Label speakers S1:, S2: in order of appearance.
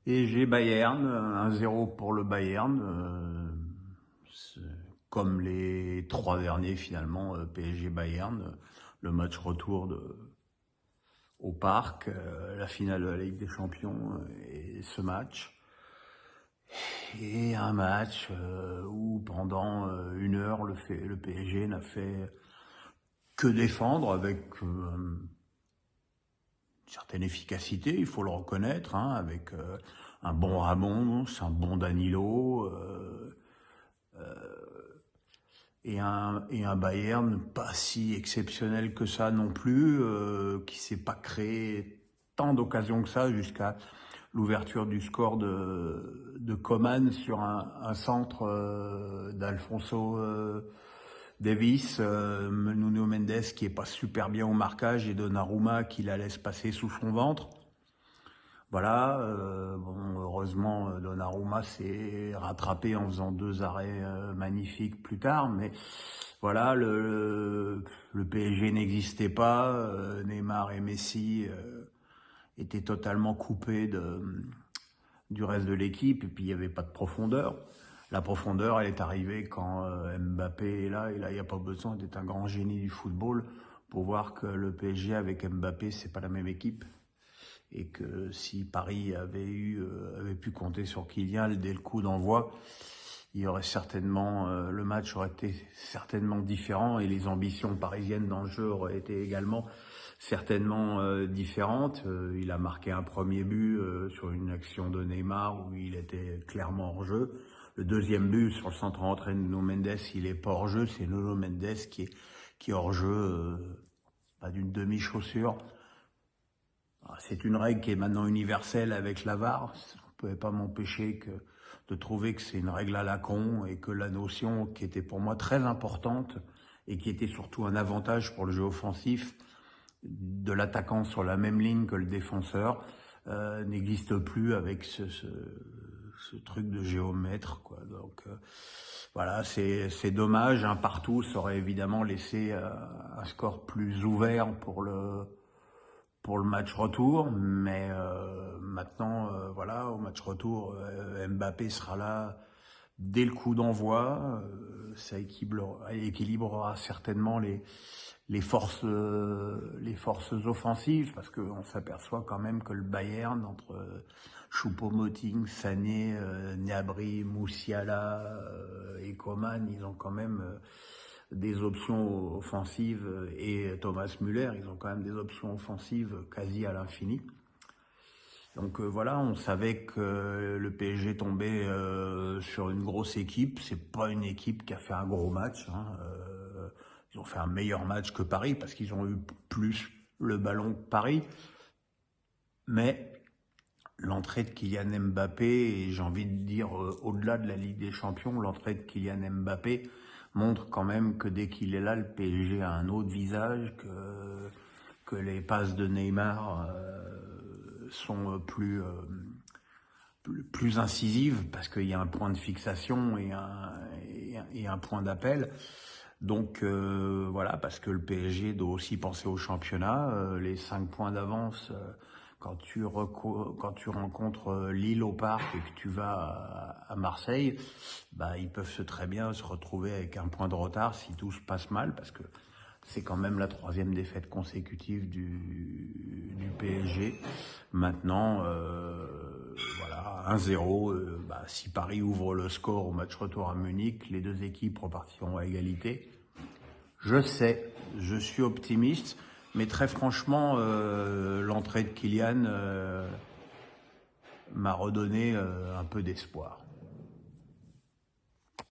S1: PSG Bayern, 1-0 pour le Bayern, comme les 3 derniers finalement, PSG Bayern, le match retour au Parc, la finale de la Ligue des Champions et ce match. Et un match où pendant 1 heure le PSG n'a fait que défendre avec une certaine efficacité, il faut le reconnaître, hein, avec un bon Ramos, un bon Danilo, et un Bayern pas si exceptionnel que ça non plus, qui s'est pas créé tant d'occasions que ça jusqu'à l'ouverture du score de Coman sur un centre d'Alphonso Davies, Nuno Mendes qui est pas super bien au marquage et Donnarumma qui la laisse passer sous son ventre. Voilà, bon, heureusement Donnarumma s'est rattrapé en faisant 2 arrêts magnifiques plus tard, mais voilà, le PSG n'existait pas, Neymar et Messi étaient totalement coupés du reste de l'équipe, et puis il n'y avait pas de profondeur. La profondeur, elle est arrivée quand Mbappé est là, et là il n'y a pas besoin d'être un grand génie du football pour voir que le PSG avec Mbappé, c'est pas la même équipe. Et que si Paris avait pu compter sur Kylian dès le coup d'envoi, il y aurait certainement, le match aurait été certainement différent et les ambitions parisiennes dans le jeu auraient été également certainement différentes. Il a marqué un premier but sur une action de Neymar où il était clairement hors jeu. Le deuxième but sur le centre rentré de Nuno Mendes, il est pas hors jeu, c'est Nuno Mendes qui est hors jeu, pas d'une demi-chaussure. C'est une règle qui est maintenant universelle avec la VAR. On ne pouvait pas m'empêcher de trouver que c'est une règle à la con et que la notion qui était pour moi très importante et qui était surtout un avantage pour le jeu offensif de l'attaquant sur la même ligne que le défenseur n'existe plus avec ce truc de géomètre, quoi. Donc voilà, c'est dommage. Un partout, ça aurait évidemment laissé un score plus ouvert pour le match retour, mais maintenant, voilà, au match retour, Mbappé sera là dès le coup d'envoi. Ça équilibrera certainement les forces offensives, parce qu'on s'aperçoit quand même que le Bayern, entre Choupo-Moting, Sané, Gnabry, Musiala et Coman, ils ont quand même des options offensives, et Thomas Müller, ils ont quand même des options offensives quasi à l'infini. Donc voilà, on savait que le PSG tombait sur une grosse équipe. C'est pas une équipe qui a fait un gros match, hein. Ils ont fait un meilleur match que Paris parce qu'ils ont eu plus le ballon que Paris. Mais l'entrée de Kylian Mbappé, et j'ai envie de dire au-delà de la Ligue des Champions, l'entrée de Kylian Mbappé montre quand même que dès qu'il est là, le PSG a un autre visage, que les passes de Neymar sont plus incisives parce qu'il y a un point de fixation et un point d'appel. Donc voilà, parce que le PSG doit aussi penser au championnat, les 5 points d'avance. Quand tu rencontres Lille au Parc et que tu vas à Marseille, bah ils peuvent très bien se retrouver avec un point de retard si tout se passe mal, parce que c'est quand même la 3e défaite consécutive du PSG. Maintenant, voilà, 1-0. Si Paris ouvre le score au match retour à Munich, les 2 équipes repartiront à égalité. Je sais, je suis optimiste. Mais très franchement, l'entrée de Kylian m'a redonné un peu d'espoir.